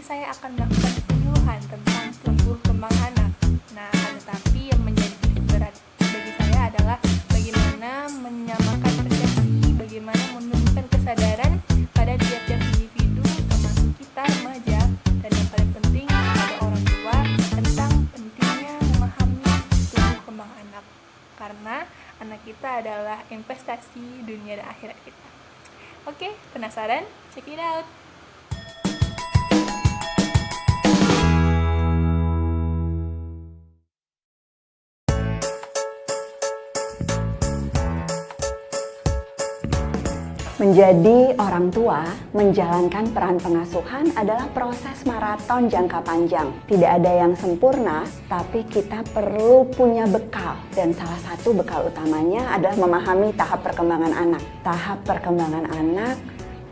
saya akan melakukan penyuluhan tentang tumbuh kembang anak. Nah, tetapi yang menjadi titik berat bagi saya adalah bagaimana menyamakan persepsi, bagaimana menumbuhkan kesadaran pada tiap-tiap individu, termasuk kita remaja, dan yang paling penting pada orang tua tentang pentingnya memahami tumbuh kembang anak. Karena anak kita adalah investasi dunia dan akhirat kita. Oke, penasaran? Check it out! Menjadi orang tua, menjalankan peran pengasuhan adalah proses maraton jangka panjang. Tidak ada yang sempurna, tapi kita perlu punya bekal. Dan salah satu bekal utamanya adalah memahami tahap perkembangan anak. Tahap perkembangan anak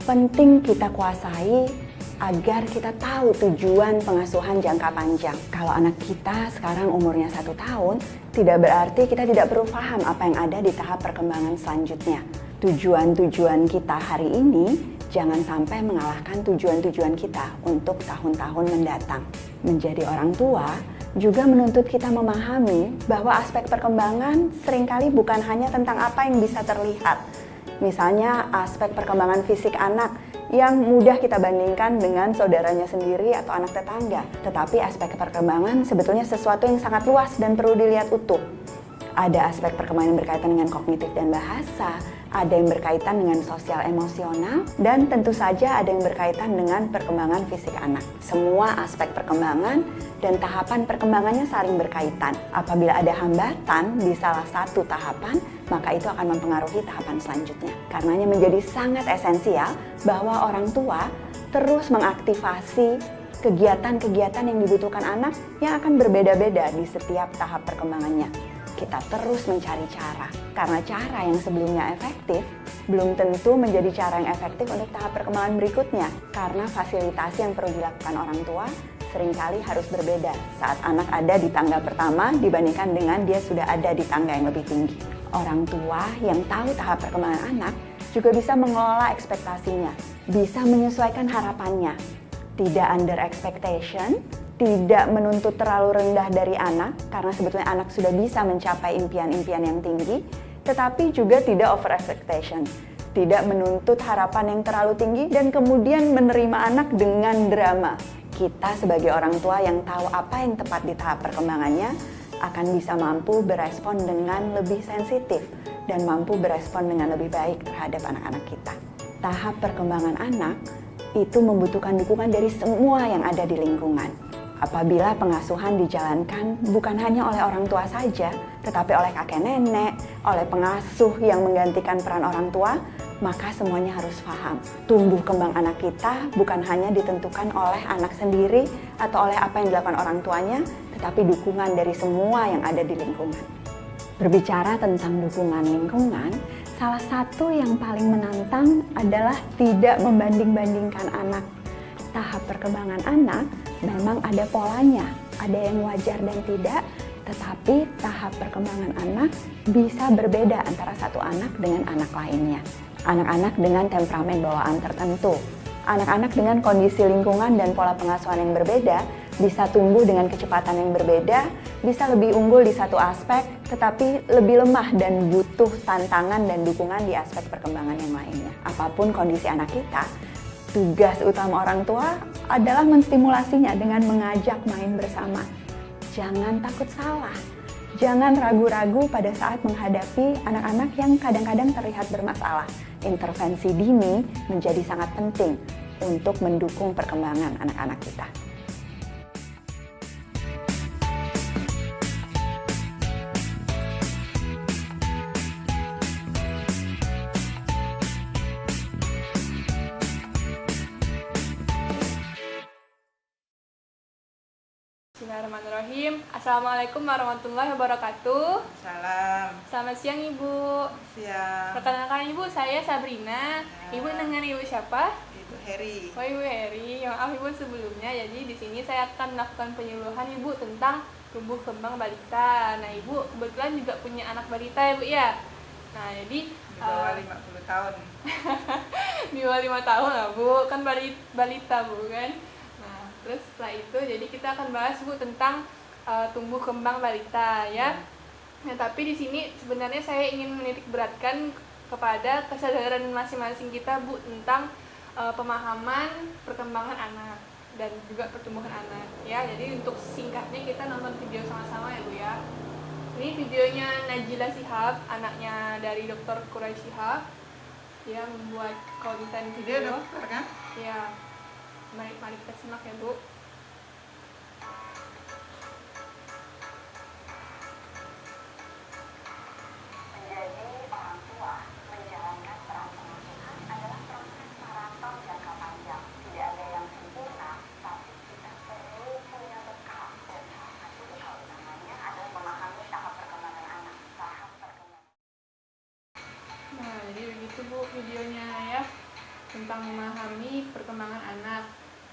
penting kita kuasai agar kita tahu tujuan pengasuhan jangka panjang. Kalau anak kita sekarang umurnya 1 tahun, tidak berarti kita tidak perlu paham apa yang ada di tahap perkembangan selanjutnya. Tujuan-tujuan kita hari ini jangan sampai mengalahkan tujuan-tujuan kita untuk tahun-tahun mendatang. Menjadi orang tua juga menuntut kita memahami bahwa aspek perkembangan seringkali bukan hanya tentang apa yang bisa terlihat. Misalnya aspek perkembangan fisik anak yang mudah kita bandingkan dengan saudaranya sendiri atau anak tetangga. Tetapi aspek perkembangan sebetulnya sesuatu yang sangat luas dan perlu dilihat utuh. Ada aspek perkembangan yang berkaitan dengan kognitif dan bahasa, ada yang berkaitan dengan sosial emosional, dan tentu saja ada yang berkaitan dengan perkembangan fisik anak. Semua aspek perkembangan dan tahapan perkembangannya saling berkaitan. Apabila ada hambatan di salah satu tahapan, maka itu akan mempengaruhi tahapan selanjutnya. Karenanya menjadi sangat esensial bahwa orang tua terus mengaktifasi kegiatan-kegiatan yang dibutuhkan anak yang akan berbeda-beda di setiap tahap perkembangannya. Kita terus mencari cara, karena cara yang sebelumnya efektif belum tentu menjadi cara yang efektif untuk tahap perkembangan berikutnya, karena fasilitasi yang perlu dilakukan orang tua seringkali harus berbeda saat anak ada di tangga pertama dibandingkan dengan dia sudah ada di tangga yang lebih tinggi. Orang tua yang tahu tahap perkembangan anak juga bisa mengelola ekspektasinya, bisa menyesuaikan harapannya, tidak under expectation, tidak menuntut terlalu rendah dari anak, karena sebetulnya anak sudah bisa mencapai impian-impian yang tinggi, tetapi juga tidak over expectation, tidak menuntut harapan yang terlalu tinggi, dan kemudian menerima anak dengan drama. Kita sebagai orang tua yang tahu apa yang tepat di tahap perkembangannya, akan bisa mampu berespon dengan lebih sensitif, dan mampu berespon dengan lebih baik terhadap anak-anak kita. Tahap perkembangan anak itu membutuhkan dukungan dari semua yang ada di lingkungan. Apabila pengasuhan dijalankan bukan hanya oleh orang tua saja, tetapi oleh kakek nenek, oleh pengasuh yang menggantikan peran orang tua, maka semuanya harus paham. Tumbuh kembang anak kita bukan hanya ditentukan oleh anak sendiri atau oleh apa yang dilakukan orang tuanya, tetapi dukungan dari semua yang ada di lingkungan. Berbicara tentang dukungan lingkungan, salah satu yang paling menantang adalah tidak membanding-bandingkan anak. Tahap perkembangan anak memang ada polanya, ada yang wajar dan tidak, tetapi tahap perkembangan anak bisa berbeda antara satu anak dengan anak lainnya. Anak-anak dengan temperamen bawaan tertentu, anak-anak dengan kondisi lingkungan dan pola pengasuhan yang berbeda bisa tumbuh dengan kecepatan yang berbeda, bisa lebih unggul di satu aspek, tetapi lebih lemah dan butuh tantangan dan dukungan di aspek perkembangan yang lainnya. Apapun kondisi anak kita, tugas utama orang tua adalah menstimulasinya dengan mengajak main bersama. Jangan takut salah, jangan ragu-ragu pada saat menghadapi anak-anak yang kadang-kadang terlihat bermasalah. Intervensi dini menjadi sangat penting untuk mendukung perkembangan anak-anak kita. Bismillahirrahmanirrahim. Assalamualaikum warahmatullahi wabarakatuh. Salam. Selamat siang Ibu. Siang. Perkenalkan Ibu, saya Sabrina. Ya. Ibu dengan Ibu siapa? Ibu Heri. Oh, Ibu Heri. Maaf Ibu sebelumnya. Jadi di sini saya akan melakukan penyuluhan Ibu tentang tumbuh kembang balita. Nah Ibu kebetulan juga punya anak balita ya Bu ya. Nah jadi Di bawah 50 tahun. di bawah 5 tahun lah Bu, kan balita Bu kan. Nah terus setelah itu jadi kita akan bahas Bu tentang tumbuh kembang balita ya. Nah, tapi di sini sebenarnya saya ingin menitik beratkan kepada kesadaran masing-masing kita Bu tentang pemahaman perkembangan anak dan juga pertumbuhan anak ya. Jadi untuk singkatnya kita nonton video sama-sama ya Bu ya. Ini videonya Najila Shihab, anaknya dari Dr. Quraish Shihab. Dia membuat konten Dia video. dokter kan? Ya, mari kita simak ya Bu. Menjadi orang tua, menjalankan peran pengasuhan adalah proses maraton jangka panjang. Tidak ada yang sempurna, tapi kita perlu punya bekal. Dan salah satu bekal utamanya adalah memahami tahap perkembangan anak. Nah, jadi begitu Bu videonya ya, tentang memahami perkembangan anak.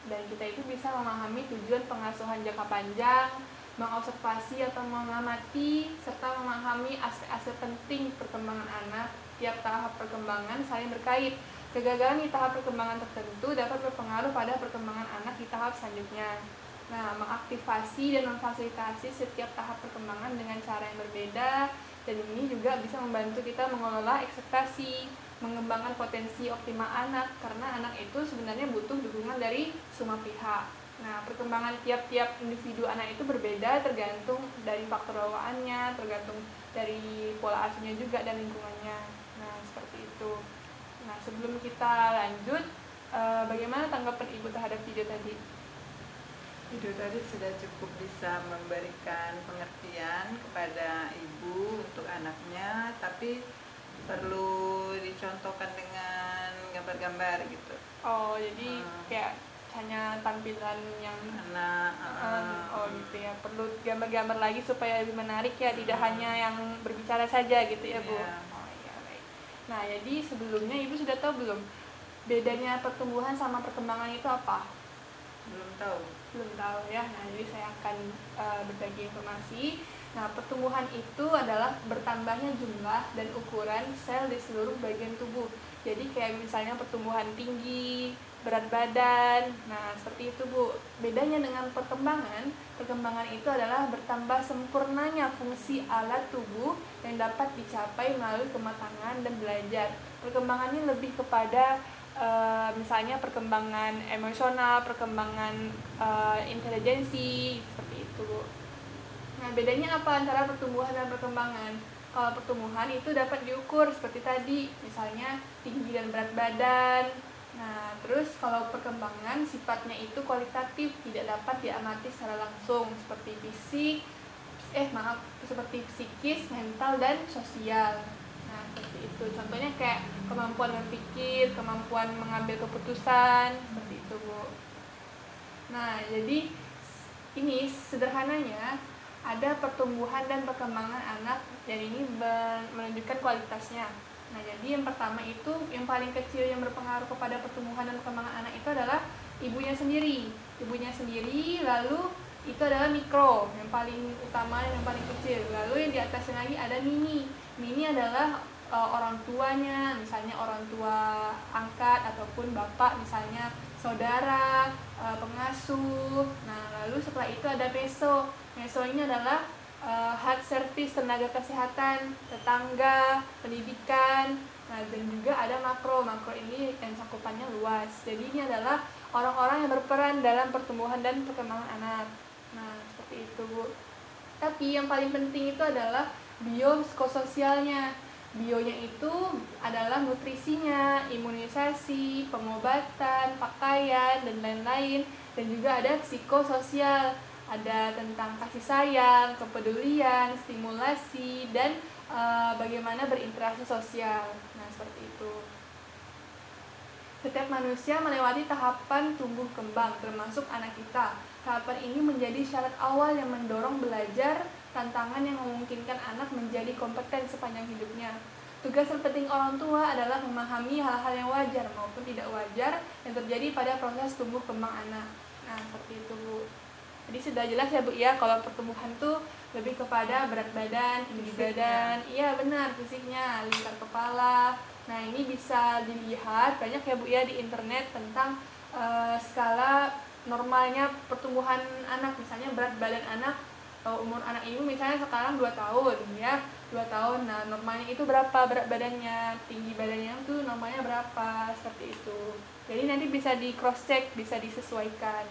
Dan kita itu bisa memahami tujuan pengasuhan jangka panjang, mengobservasi atau mengamati, serta memahami aspek-aspek penting perkembangan anak. Tiap tahap perkembangan saling berkait. Kegagalan di tahap perkembangan tertentu dapat berpengaruh pada perkembangan anak di tahap selanjutnya. Nah, mengaktifasi dan memfasilitasi setiap tahap perkembangan dengan cara yang berbeda, dan ini juga bisa membantu kita mengelola ekspektasi, mengembangkan potensi optimal anak, karena anak itu sebenarnya butuh dukungan dari semua pihak. Nah, perkembangan tiap-tiap individu anak itu berbeda tergantung dari faktor bawaannya, tergantung dari pola asuhnya juga dan lingkungannya. Nah, seperti itu. Nah, sebelum kita lanjut, bagaimana tanggapan Ibu terhadap video tadi? Video tadi sudah cukup bisa memberikan pengertian kepada ibu untuk anaknya, tapi perlu dicontohkan dengan gambar-gambar gitu. Oh, jadi kayak hanya tampilan yang Anak oh gitu ya, perlu gambar-gambar lagi supaya lebih menarik ya, tidak hanya yang berbicara saja gitu ya Bu. Iya. Oh iya, baik. Nah, jadi sebelumnya Ibu sudah tahu belum bedanya pertumbuhan sama perkembangan itu apa? belum tahu. Belum tahu ya. Nah, jadi saya akan berbagi informasi. Nah, pertumbuhan itu adalah bertambahnya jumlah dan ukuran sel di seluruh bagian tubuh. Jadi kayak misalnya pertumbuhan tinggi, berat badan. Nah, seperti itu Bu. Bedanya dengan perkembangan, perkembangan itu adalah bertambah sempurnanya fungsi alat tubuh yang dapat dicapai melalui kematangan dan belajar. Perkembangannya lebih kepada misalnya perkembangan emosional, perkembangan intelijensi, seperti itu Bu. Nah, bedanya apa antara pertumbuhan dan perkembangan? Kalau pertumbuhan itu dapat diukur seperti tadi, misalnya tinggi dan berat badan. Nah, terus kalau perkembangan sifatnya itu kualitatif, tidak dapat diamati secara langsung, seperti seperti psikis, mental, dan sosial. Nah, seperti itu. Contohnya kayak kemampuan berpikir, kemampuan mengambil keputusan, seperti itu Bu. Nah, jadi ini sederhananya ada pertumbuhan dan perkembangan anak, dan ini menunjukkan kualitasnya. Nah, jadi yang pertama itu yang paling kecil yang berpengaruh kepada pertumbuhan dan perkembangan anak itu adalah ibunya sendiri. Ibunya sendiri, lalu itu adalah mikro, yang paling utama dan yang paling kecil. Lalu yang di atasnya lagi ada mini. Mini adalah orang tuanya, misalnya orang tua angkat ataupun bapak, misalnya saudara, pengasuh. Nah, lalu setelah itu ada meso. Meso ini adalah hard service, tenaga kesehatan, tetangga, pendidikan. Nah, dan juga ada makro. Makro ini yang cakupannya luas. Jadi ini adalah orang-orang yang berperan dalam pertumbuhan dan perkembangan anak. Nah, seperti itu Bu. Tapi yang paling penting itu adalah biopsikososialnya. Bionya itu adalah nutrisinya, imunisasi, pengobatan, pakaian, dan lain-lain. Dan juga ada psikososial, ada tentang kasih sayang, kepedulian, stimulasi, dan bagaimana berinteraksi sosial. Nah, seperti itu. Setiap manusia melewati tahapan tumbuh kembang, termasuk anak kita. Tahapan ini menjadi syarat awal yang mendorong belajar, tantangan yang memungkinkan anak menjadi kompeten sepanjang hidupnya. Tugas terpenting orang tua adalah memahami hal-hal yang wajar maupun tidak wajar yang terjadi pada proses tumbuh kembang anak. Nah, seperti itu Bu. Jadi sudah jelas ya Bu ya, kalau pertumbuhan tuh lebih kepada berat badan, tinggi badan, iya benar, fisiknya, lingkar kepala. Nah, ini bisa dilihat banyak ya Bu ya di internet tentang skala normalnya pertumbuhan anak, misalnya berat badan anak, umur anak ibu misalnya sekarang 2 tahun ya, 2 tahun. Nah, normalnya itu berapa berat badannya, tinggi badannya itu normalnya berapa, seperti itu. Jadi nanti bisa di cross check, bisa disesuaikan.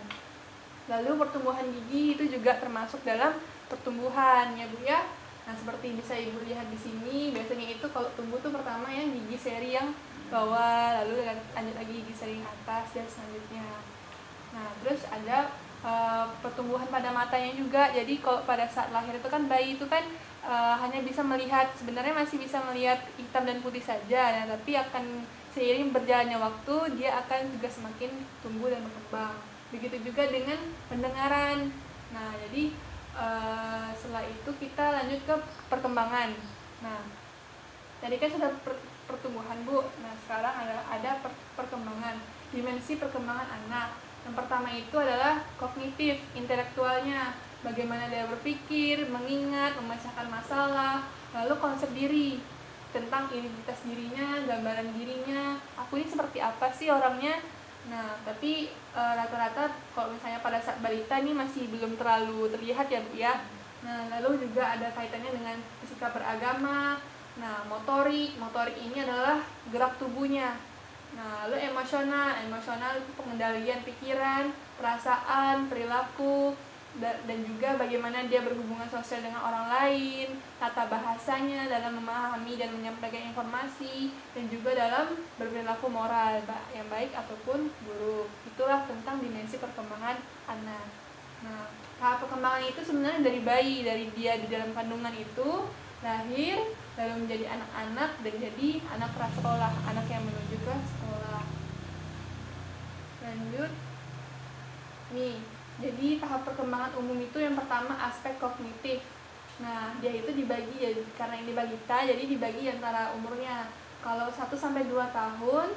Lalu pertumbuhan gigi itu juga termasuk dalam pertumbuhan ya Bu ya. Nah, seperti bisa Ibu lihat di sini, biasanya itu kalau tumbuh tuh pertama yang gigi seri yang bawah, lalu lanjut lagi gigi seri yang atas dan selanjutnya. Nah, terus ada pertumbuhan pada matanya juga. Jadi kalau pada saat lahir itu kan bayi itu kan hanya bisa melihat, sebenarnya masih bisa melihat hitam dan putih saja, nah, tapi akan seiring berjalannya waktu dia akan juga semakin tumbuh dan berkembang. Begitu juga dengan pendengaran. Nah, jadi setelah itu kita lanjut ke perkembangan. Nah, tadi kan sudah pertumbuhan Bu. Nah, sekarang ada perkembangan, dimensi perkembangan anak. Yang pertama itu adalah kognitif, intelektualnya, bagaimana dia berpikir, mengingat, memecahkan masalah, lalu konsep diri, tentang identitas dirinya, gambaran dirinya, aku ini seperti apa sih orangnya. Nah, tapi rata-rata kalau misalnya pada saat balita ini masih belum terlalu terlihat ya Bu ya. Nah, lalu juga ada kaitannya dengan sikap beragama. Nah, motorik ini adalah gerak tubuhnya. Nah, lalu emosional itu pengendalian pikiran, perasaan, perilaku, dan juga bagaimana dia berhubungan sosial dengan orang lain, tata bahasanya dalam memahami dan menyampaikan informasi, dan juga dalam berperilaku moral, yang baik ataupun buruk. Itulah tentang dimensi perkembangan anak. Nah, tahap perkembangan itu sebenarnya dari bayi, dari dia di dalam kandungan itu lahir, lalu menjadi anak-anak dan jadi anak prasekolah, anak yang menuju ke sekolah. Lanjut nih, jadi tahap perkembangan umum itu yang pertama aspek kognitif. Nah, dia itu dibagi ya, karena ini balita jadi dibagi antara umurnya. Kalau 1-2 tahun,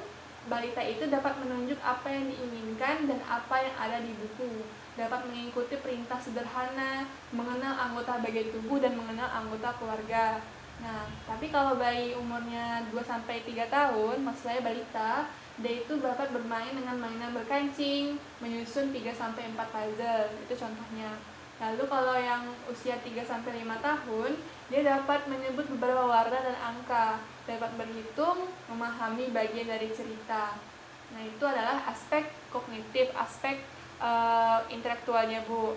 balita itu dapat menunjuk apa yang diinginkan dan apa yang ada di buku, dapat mengikuti perintah sederhana, mengenal anggota bagian tubuh dan mengenal anggota keluarga. Nah, tapi kalau bayi umurnya 2-3 tahun, maksudnya balita, dia itu dapat bermain dengan mainan berkancing, menyusun 3-4 puzzle, itu contohnya. Lalu kalau yang usia 3-5 tahun, dia dapat menyebut beberapa warna dan angka, dapat berhitung, memahami bagian dari cerita. Nah, itu adalah aspek kognitif, aspek intelektualnya Bu.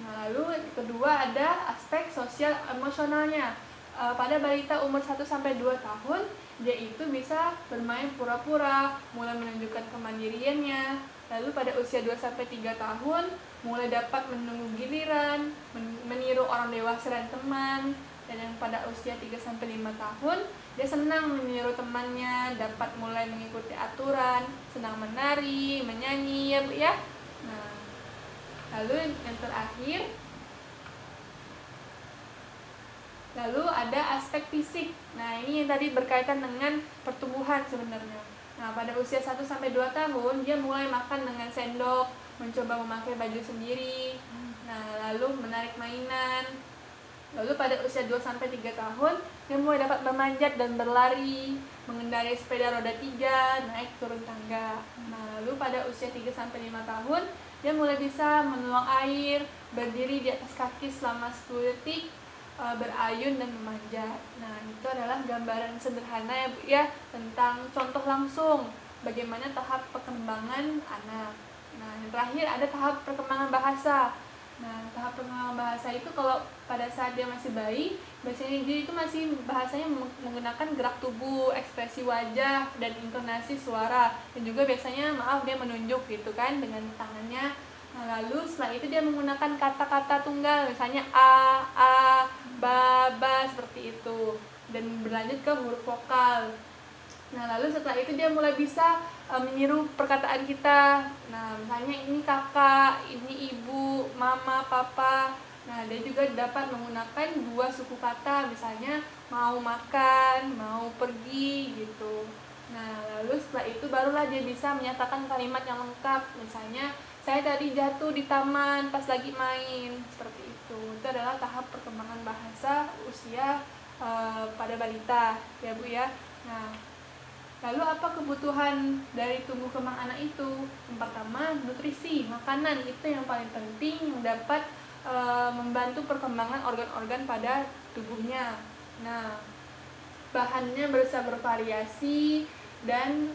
Nah, lalu kedua ada aspek sosial emosionalnya. Pada balita umur 1-2 tahun, dia itu bisa bermain pura-pura, mulai menunjukkan kemandiriannya. Lalu pada usia 2-3 tahun, mulai dapat menunggu giliran, meniru orang dewasa dan teman. Dan yang pada usia 3-5 tahun, dia senang meniru temannya, dapat mulai mengikuti aturan, senang menari, menyanyi, ya. Nah, lalu yang terakhir, lalu ada aspek fisik. Nah, ini yang tadi berkaitan dengan pertumbuhan sebenarnya. Nah, pada usia 1-2 tahun, dia mulai makan dengan sendok, mencoba memakai baju sendiri, nah, lalu menarik mainan. Lalu pada usia 2-3 tahun, dia mulai dapat memanjat dan berlari, mengendarai sepeda roda 3, naik turun tangga. Nah, lalu pada usia 3-5 tahun, dia mulai bisa menuang air, berdiri di atas kaki selama 10 detik, berayun dan memanjat. Nah, itu adalah gambaran sederhana ya Bu ya, tentang contoh langsung bagaimana tahap perkembangan anak. Nah, yang terakhir ada tahap perkembangan bahasa. Nah, tahap perkembangan bahasa itu kalau pada saat dia masih bayi, biasanya dia itu masih bahasanya menggunakan gerak tubuh, ekspresi wajah, dan intonasi suara. Dan juga biasanya dia menunjuk gitu kan dengan tangannya. Nah, lalu setelah itu dia menggunakan kata-kata tunggal, misalnya a, ba, seperti itu. Dan berlanjut ke huruf vokal. Nah, lalu setelah itu dia mulai bisa meniru perkataan kita. Nah, misalnya ini kakak, ini ibu, mama, papa. Nah, dia juga dapat menggunakan 2 suku kata, misalnya mau makan, mau pergi gitu. Nah, lalu setelah itu barulah dia bisa menyatakan kalimat yang lengkap. Misalnya, saya tadi jatuh di taman pas lagi main, seperti itu. Itu adalah tahap perkembangan bahasa usia pada balita, ya Bu ya. Nah, Lalu apa kebutuhan dari tumbuh kembang anak itu? Yang pertama, nutrisi, makanan itu yang paling penting yang dapat membantu perkembangan organ-organ pada tubuhnya. Nah, bahannya bisa bervariasi dan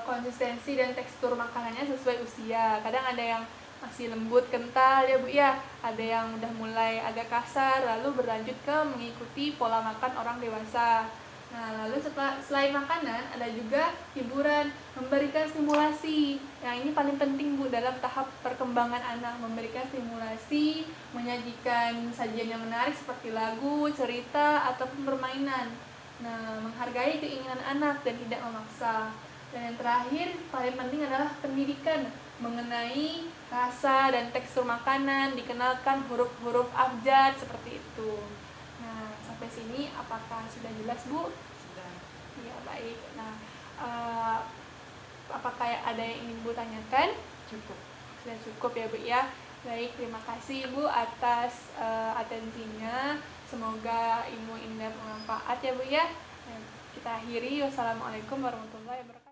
konsistensi dan tekstur makanannya sesuai usia. Kadang ada yang masih lembut, kental ya Bu ya. Ada yang udah mulai agak kasar, lalu berlanjut ke mengikuti pola makan orang dewasa. Nah, lalu selain makanan ada juga hiburan, memberikan stimulasi. Yang ini paling penting Bu dalam tahap perkembangan anak, memberikan stimulasi, menyajikan sajian yang menarik seperti lagu, cerita ataupun permainan. Nah, menghargai keinginan anak dan tidak memaksa. Dan yang terakhir, paling penting adalah pendidikan mengenai rasa dan tekstur makanan, dikenalkan huruf-huruf abjad seperti itu. Nah, sampai sini apakah sudah jelas, Bu? Sudah. Ya, baik. Nah, apakah ada yang ingin Bu tanyakan? Cukup. Sudah cukup ya, Bu ya. Baik, terima kasih Bu atas atensinya. Semoga ilmu ini bermanfaat ya Bu ya. Kita akhiri. Wassalamualaikum warahmatullahi wabarakatuh.